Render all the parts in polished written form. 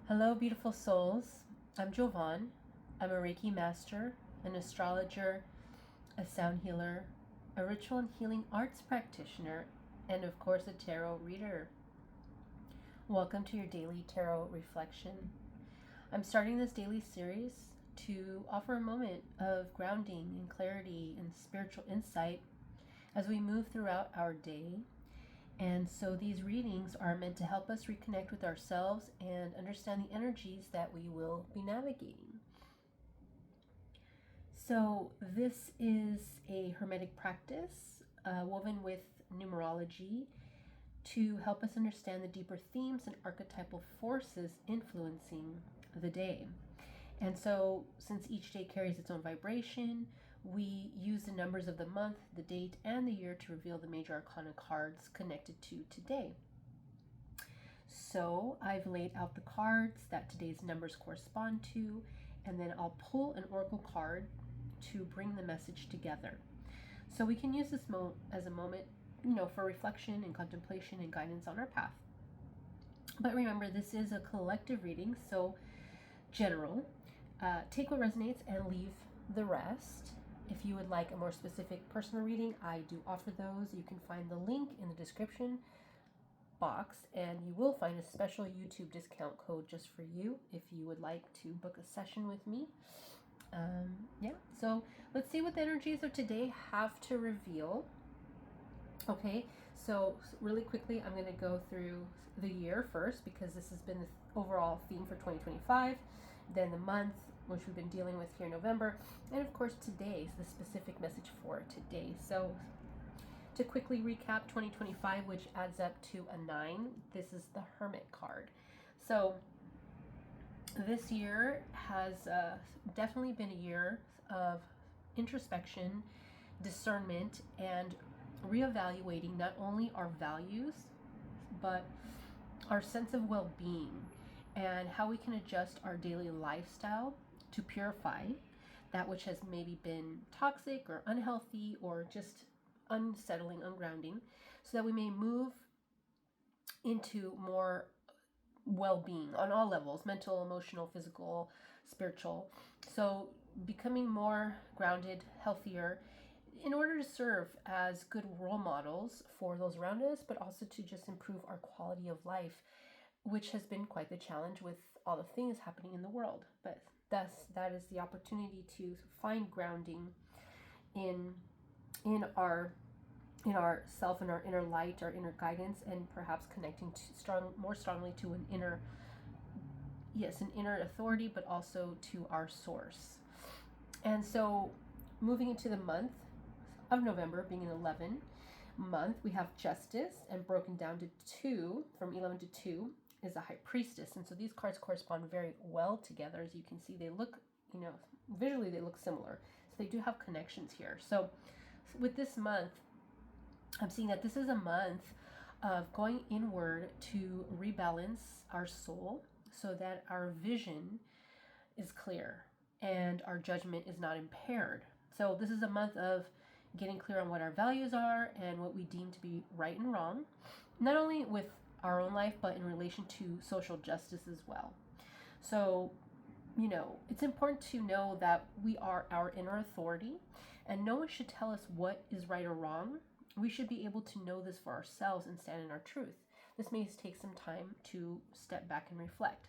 Hello, beautiful souls. I'm Jovan. I'm a Reiki master, an astrologer, a sound healer, a ritual and healing arts practitioner, and of course, a tarot reader. Welcome to your daily tarot reflection. I'm starting this daily series to offer a moment of grounding and clarity and spiritual insight as we move throughout our day. And so these readings are meant to help us reconnect with ourselves and understand the energies that we will be navigating. So this is a Hermetic practice woven with numerology to help us understand the deeper themes and archetypal forces influencing the day. And so, since each day carries its own vibration, we use the numbers of the month, the date, and the year to reveal the Major Arcana cards connected to today. So, I've laid out the cards that today's numbers correspond to, and then I'll pull an oracle card to bring the message together. So, we can use this as a moment, for reflection and contemplation and guidance on our path. But remember, this is a collective reading, so general. Take what resonates and leave the rest. If you would like a more specific personal reading, I do offer those. You can find the link in the description box, and you will find a special YouTube discount code just for you if you would like to book a session with me. So let's see what the energies of today have to reveal. Okay, so really quickly, I'm going to go through the year first because this has been the overall theme for 2025, then the month, which we've been dealing with here in November, and of course today's the specific message for today. So to quickly recap 2025, which adds up to a 9, this is the Hermit card. So this year has definitely been a year of introspection, discernment, and reevaluating not only our values, but our sense of well-being and how we can adjust our daily lifestyle to purify that which has maybe been toxic or unhealthy or just unsettling, ungrounding, so that we may move into more well-being on all levels: mental, emotional, physical, spiritual. So becoming more grounded, healthier, in order to serve as good role models for those around us, but also to just improve our quality of life, which has been quite the challenge with all the things happening in the world. But thus, that is the opportunity to find grounding in our self, in our inner light, our inner guidance, and perhaps connecting more strongly to an inner authority, but also to our source. And so, moving into the month of November, being an 11 month, we have Justice, and broken down to 2, from 11 to 2 is a High Priestess. And so these cards correspond very well together. As you can see, they look, visually they look similar. So they do have connections here. So with this month, I'm seeing that this is a month of going inward to rebalance our soul so that our vision is clear and our judgment is not impaired. So this is a month of getting clear on what our values are and what we deem to be right and wrong, not only with our own life, but in relation to social justice as well. So, it's important to know that we are our inner authority, and no one should tell us what is right or wrong. We should be able to know this for ourselves and stand in our truth. This may take some time to step back and reflect.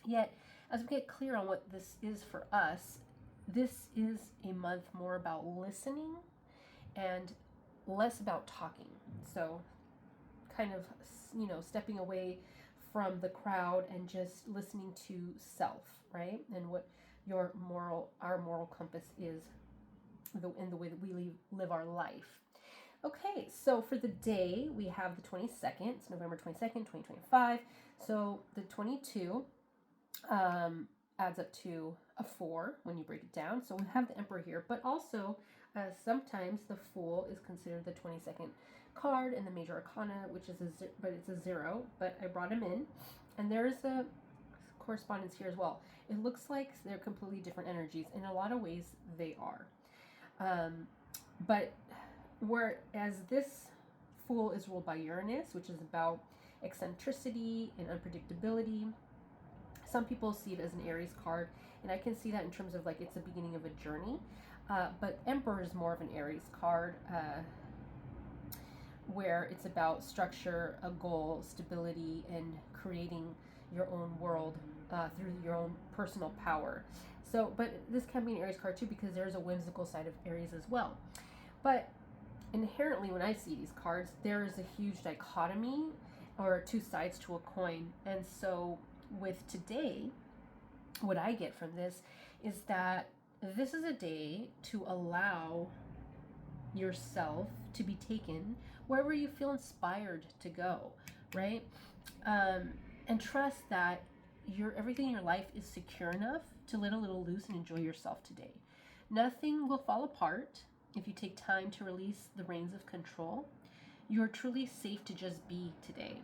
Yet, as we get clear on what this is for us, this is a month more about listening and less about talking. So kind of, stepping away from the crowd and just listening to self, right? And what our moral compass is in the way that we live our life. Okay, so for the day, we have the 22nd. It's November 22nd, 2025. So the 22 adds up to a 4 when you break it down. So we have the Emperor here, but also sometimes the Fool is considered the 22nd card in the Major Arcana, which is it's a 0, but I brought him in. And there's a correspondence here as well. It looks like they're completely different energies. In a lot of ways, they are. But whereas this Fool is ruled by Uranus, which is about eccentricity and unpredictability, some people see it as an Aries card, and I can see that in terms of like it's the beginning of a journey. But Emperor is more of an Aries card, where it's about structure, a goal, stability, and creating your own world through your own personal power. So, but this can be an Aries card too, because there's a whimsical side of Aries as well. But inherently, when I see these cards, there is a huge dichotomy or two sides to a coin. And so with today, what I get from this is that this is a day to allow yourself to be taken wherever you feel inspired to go, right? And trust that everything in your life is secure enough to let a little loose and enjoy yourself today. Nothing will fall apart if you take time to release the reins of control. You're truly safe to just be today.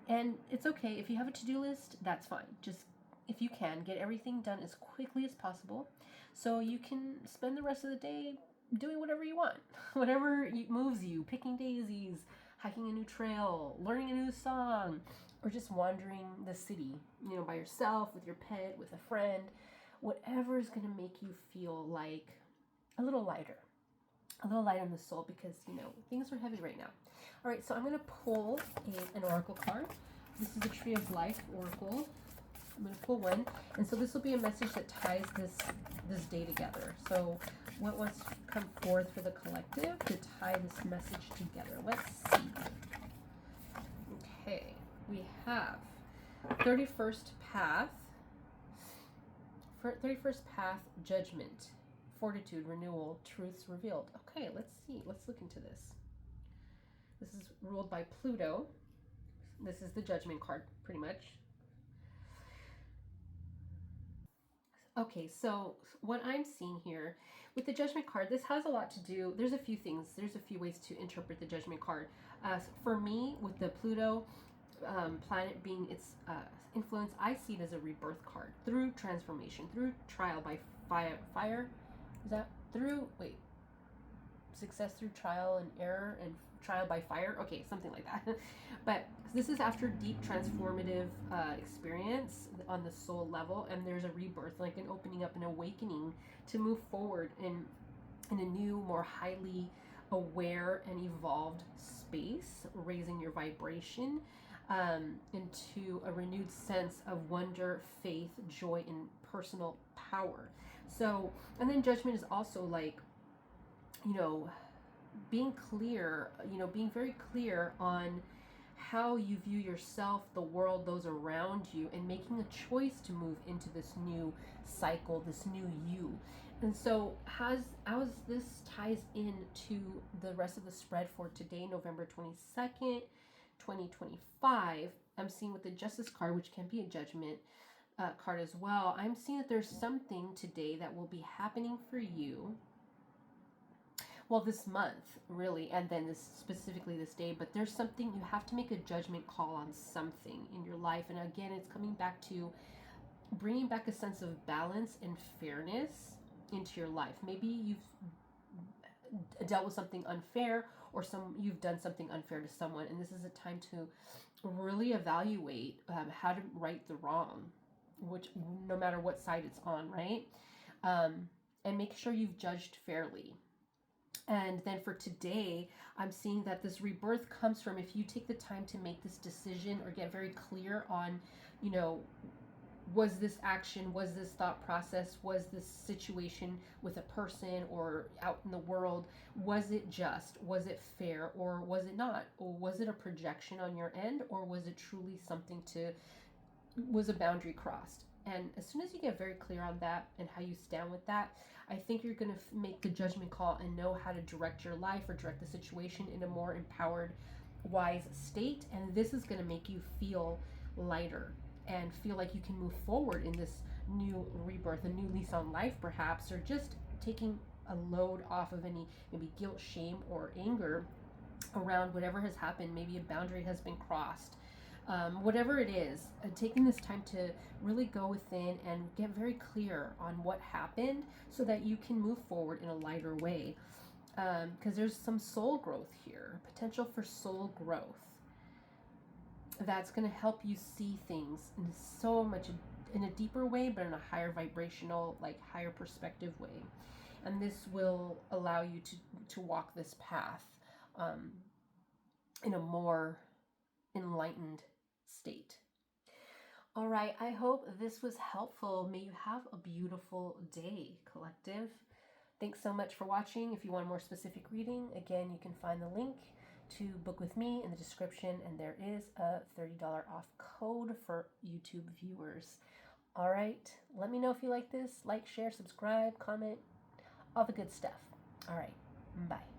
And it's okay if you have a to-do list, that's fine. Just, if you can, get everything done as quickly as possible so you can spend the rest of the day doing whatever you want, whatever moves you, picking daisies, hiking a new trail, learning a new song, or just wandering the city, by yourself, with your pet, with a friend, whatever is going to make you feel like a little lighter in the soul, because, things are heavy right now. All right, so I'm going to pull an oracle card. This is the Tree of Life oracle. I'm going to pull one, and so this will be a message that ties this day together. So what wants to come forth for the collective to tie this message together? Let's see. Okay, we have 31st path, judgment, fortitude, renewal, truths revealed. Okay, let's see. Let's look into this. This is ruled by Pluto. This is the judgment card, pretty much. Okay, so what I'm seeing here with the judgment card, this has a lot to do. There's a few things. There's a few ways to interpret the judgment card. For me, with the Pluto planet being its influence, I see it as a rebirth card through transformation, through trial by fire. Is that through, success through trial and error and trial by fire? Okay, something like that. But this is after deep transformative experience on the soul level, and there's a rebirth, like an opening up, an awakening to move forward in a new, more highly aware and evolved space, raising your vibration into a renewed sense of wonder, faith, joy, and personal power. So, and then judgment is also like, being clear, being very clear on how you view yourself, the world, those around you, and making a choice to move into this new cycle, this new you. And so as this ties into the rest of the spread for today, November 22nd, 2025, I'm seeing with the Justice card, which can be a judgment card as well, I'm seeing that there's something today that will be happening for you. Well, this month, really, and then specifically this day, but there's something, you have to make a judgment call on something in your life. And again, it's coming back to bringing back a sense of balance and fairness into your life. Maybe you've dealt with something unfair, or you've done something unfair to someone, and this is a time to really evaluate how to right the wrong, which no matter what side it's on, right? And make sure you've judged fairly. And then for today, I'm seeing that this rebirth comes from, if you take the time to make this decision or get very clear on, was this action, was this thought process, was this situation with a person or out in the world, was it just, was it fair, or was it not? Or was it a projection on your end, or was it truly something was a boundary crossed? And as soon as you get very clear on that and how you stand with that, I think you're going to make the judgment call and know how to direct your life or direct the situation in a more empowered, wise state. And this is going to make you feel lighter and feel like you can move forward in this new rebirth, a new lease on life perhaps, or just taking a load off of any maybe guilt, shame, or anger around whatever has happened. Maybe a boundary has been crossed. Whatever it is, taking this time to really go within and get very clear on what happened so that you can move forward in a lighter way. Because there's some soul growth here, potential for soul growth. that's going to help you see things in so much in a deeper way, but in a higher vibrational, like higher perspective way. And this will allow you to walk this path in a more enlightened state. All right, I hope this was helpful. May you have a beautiful day, collective. Thanks so much for watching. If you want a more specific reading, again, you can find the link to book with me in the description, and there is a $30 off code for YouTube viewers. All right, let me know if you like this. Like, share, subscribe, comment, all the good stuff. All right, bye.